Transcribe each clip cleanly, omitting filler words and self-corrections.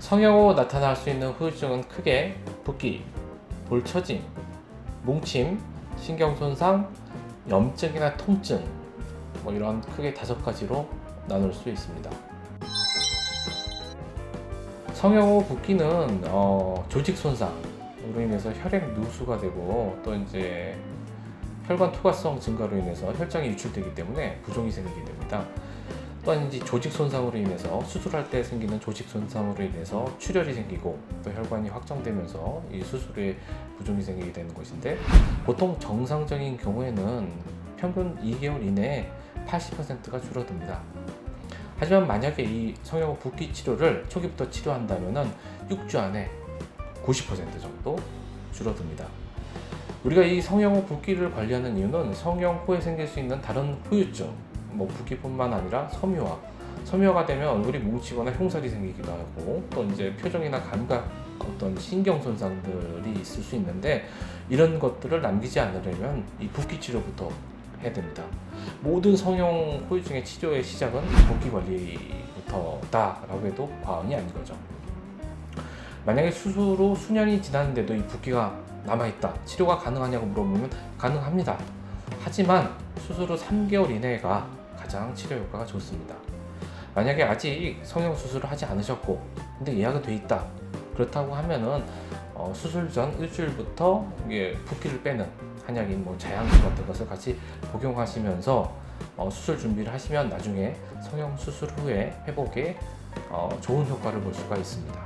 성형 후 나타날 수 있는 후유증은 크게 붓기, 볼 처짐, 뭉침, 신경 손상, 염증이나 통증, 이런 크게 5가지로 나눌 수 있습니다. 성형 후 붓기는 조직 손상으로 인해서 혈액 누수가 되고 또 이제 혈관 투과성 증가로 인해서 혈장이 유출되기 때문에 부종이 생기게 됩니다. 또한 이제 조직 손상으로 인해서 수술할 때 생기는 조직 손상으로 인해서 출혈이 생기고 또 혈관이 확장되면서 이 수술 후에 부종이 생기게 되는 것인데, 보통 정상적인 경우에는 평균 2개월 이내에 80%가 줄어듭니다. 하지만 만약에 이 성형 후 붓기 치료를 초기부터 치료한다면 6주 안에 90% 정도 줄어듭니다. 우리가 이 성형 후 붓기를 관리하는 이유는 성형 후에 생길 수 있는 다른 후유증, 붓기뿐만 아니라 섬유화가 되면 얼굴이 뭉치거나 흉살이 생기기도 하고 또 이제 표정이나 감각, 어떤 신경 손상들이 있을 수 있는데, 이런 것들을 남기지 않으려면 이 붓기 치료부터 해야 됩니다. 모든 성형 후유증의 치료의 시작은 붓기 관리부터다라고 해도 과언이 아닌 거죠. 만약에 수술 후 수년이 지났는데도 이 붓기가 남아있다, 치료가 가능하냐고 물어보면 가능합니다. 하지만 수술 후 3개월 이내가 가장 치료 효과가 좋습니다. 만약에 아직 성형 수술을 하지 않으셨고 근데 예약이 돼 있다, 그렇다고 하면은 수술 전 일주일부터 붓기를 빼는 한약인 자양수 같은 것을 같이 복용하시면서 수술 준비를 하시면 나중에 성형 수술 후에 회복에 좋은 효과를 볼 수가 있습니다.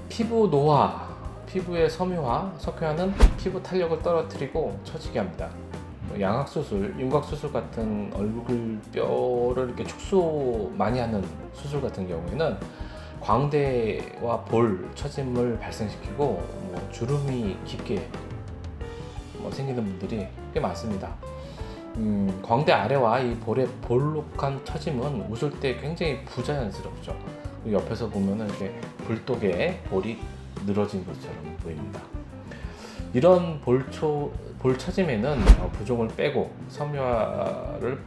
피부 노화, 피부의 섬유화, 석회화는 피부 탄력을 떨어뜨리고 처지게 합니다. 양악수술, 윤곽수술 같은 얼굴뼈를 이렇게 축소 많이 하는 수술 같은 경우에는 광대와 볼 처짐을 발생시키고 주름이 깊게 생기는 분들이 꽤 많습니다. 광대 아래와 이 볼의 볼록한 처짐은 웃을 때 굉장히 부자연스럽죠. 옆에서 보면은 이렇게 불독에 볼이 늘어진 것처럼 보입니다. 이런 볼 처짐에는 부종을 빼고 섬유화를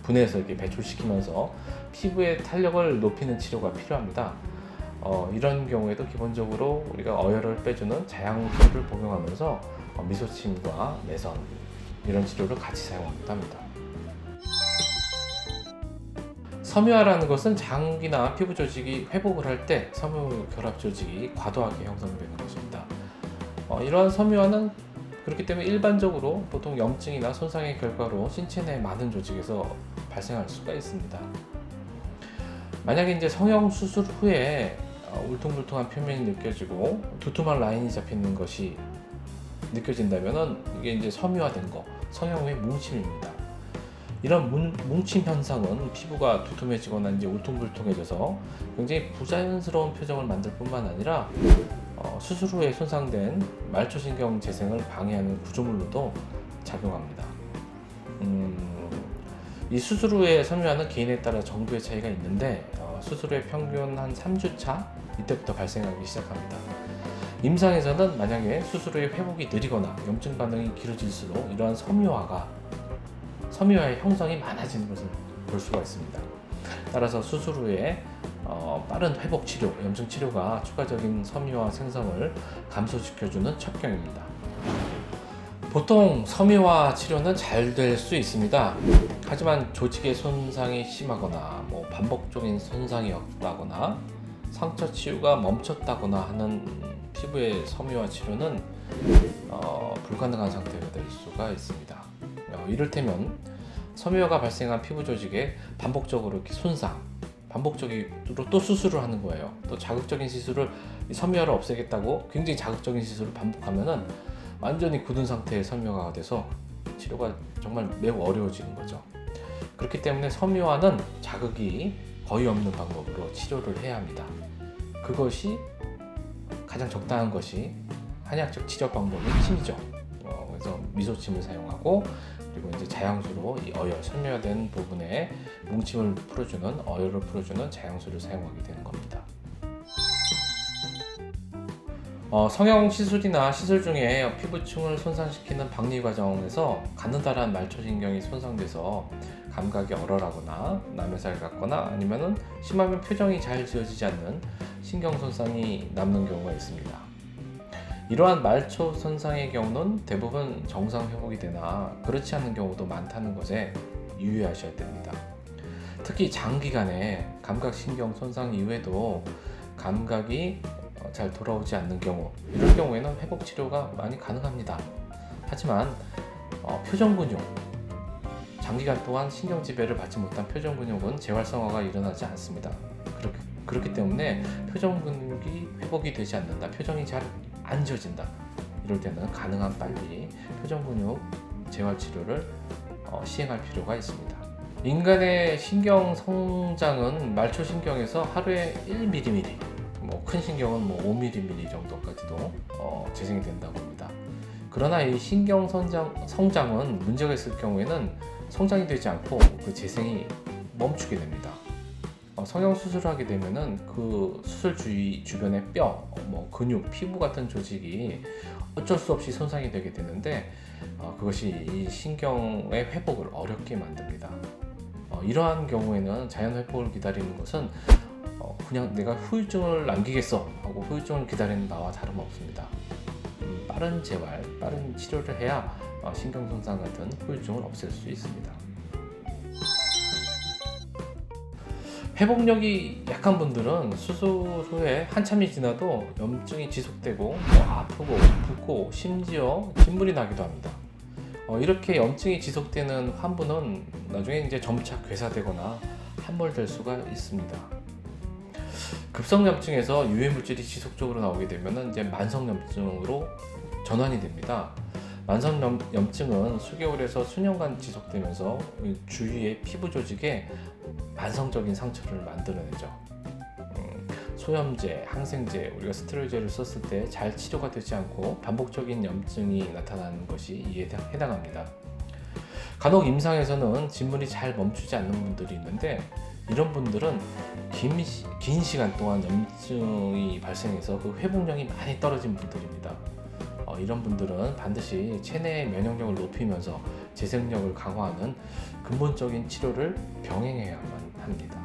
분해해서 이렇게 배출시키면서 피부의 탄력을 높이는 치료가 필요합니다. 이런 경우에도 기본적으로 우리가 어혈을 빼주는 자양수를 복용하면서 미소침과 매선, 이런 치료를 같이 사용하기도 합니다. 섬유화라는 것은 장기나 피부 조직이 회복을 할 때 섬유 결합 조직이 과도하게 형성되는 것입니다. 이러한 섬유화는 그렇기 때문에 일반적으로 보통 염증이나 손상의 결과로 신체 내 많은 조직에서 발생할 수가 있습니다. 만약에 이제 성형 수술 후에 울퉁불퉁한 표면이 느껴지고 두툼한 라인이 잡히는 것이 느껴진다면은 이게 이제 섬유화된 거, 성형 후의 뭉침입니다. 이런 뭉침 현상은 피부가 두툼해지거나 이제 울퉁불퉁해져서 굉장히 부자연스러운 표정을 만들 뿐만 아니라 수술 후에 손상된 말초신경 재생을 방해하는 구조물로도 작용합니다. 이 수술 후에 섬유화는 개인에 따라 정도의 차이가 있는데 수술 후에 평균 한 3주 차 이때부터 발생하기 시작합니다. 임상에서는 만약에 수술 후에 회복이 느리거나 염증 반응이 길어질수록 이러한 섬유화의 형성이 많아지는 것을 볼 수가 있습니다. 따라서 수술 후에 빠른 회복 치료, 염증 치료가 추가적인 섬유화 생성을 감소시켜주는 첩경입니다. 보통 섬유화 치료는 잘 될 수 있습니다. 하지만 조직의 손상이 심하거나 반복적인 손상이 없다거나 상처 치유가 멈췄다거나 하는 피부의 섬유화 치료는 불가능한 상태가 될 수가 있습니다. 이를테면 섬유화가 발생한 피부 조직에 반복적으로 이렇게 손상, 반복적으로 또 수술을 하는 거예요. 또 자극적인 시술을, 섬유화를 없애겠다고 굉장히 자극적인 시술을 반복하면은 완전히 굳은 상태의 섬유화가 돼서 치료가 정말 매우 어려워지는 거죠. 그렇기 때문에 섬유화는 자극이 거의 없는 방법으로 치료를 해야 합니다. 그것이 가장 적당한 것이 한약적 치료 방법인 침이죠. 그래서 미소침을 사용하고 그리고 이제 자양수로 이 어혈, 섬유화된 부분에 뭉침을 풀어주는, 어혈을 풀어주는 자양수를 사용하게 되는 겁니다. 성형 시술이나 시술 중에 피부층을 손상시키는 박리 과정에서 가느다란 말초신경이 손상돼서 감각이 얼얼하거나 남의 같거나 아니면은 심하면 표정이 잘 지어지지 않는 신경 손상이 남는 경우가 있습니다. 이러한 말초 손상의 경우는 대부분 정상 회복이 되나 그렇지 않은 경우도 많다는 것에 유의하셔야 됩니다. 특히 장기간의 감각신경 손상 이후에도 감각이 잘 돌아오지 않는 경우, 이런 경우에는 회복 치료가 많이 가능합니다. 하지만 표정 근육, 장기간 동안 신경 지배를 받지 못한 표정 근육은 재활성화가 일어나지 않습니다. 그렇기 때문에 표정 근육이 회복이 되지 않는다, 표정이 잘 안 지어진다, 이럴 때는 가능한 빨리 표정 근육 재활 치료를 시행할 필요가 있습니다. 인간의 신경 성장은 말초 신경에서 하루에 1mm, 큰 신경은 5mm 정도까지도 재생이 된다고 합니다. 그러나 이 신경 성장은 문제가 있을 경우에는 성장이 되지 않고 그 재생이 멈추게 됩니다. 성형 수술을 하게 되면은 그 수술 주변의 뼈, 근육, 피부 같은 조직이 어쩔 수 없이 손상이 되게 되는데 그것이 이 신경의 회복을 어렵게 만듭니다. 이러한 경우에는 자연 회복을 기다리는 것은 그냥 내가 후유증을 남기겠어 하고 후유증을 기다리는 나와 다름없습니다. 빠른 재활, 빠른 치료를 해야 신경 손상 같은 후유증을 없앨 수 있습니다. 회복력이 약한 분들은 수술 후에 한참이 지나도 염증이 지속되고 아프고 붓고 심지어 진물이 나기도 합니다. 이렇게 염증이 지속되는 환부는 나중에 이제 점차 괴사되거나 함몰될 수가 있습니다. 급성염증에서 유해물질이 지속적으로 나오게 되면 이제 만성염증으로 전환이 됩니다. 만성염증은 수개월에서 수년간 지속되면서 주위의 피부 조직에 만성적인 상처를 만들어내죠. 소염제, 항생제, 우리가 스테로이드를 썼을 때 잘 치료가 되지 않고 반복적인 염증이 나타나는 것이 이에 해당합니다. 간혹 임상에서는 진물이 잘 멈추지 않는 분들이 있는데 이런 분들은 긴 시간 동안 염증이 발생해서 그 회복력이 많이 떨어진 분들입니다. 이런 분들은 반드시 체내의 면역력을 높이면서 재생력을 강화하는 근본적인 치료를 병행해야만 합니다.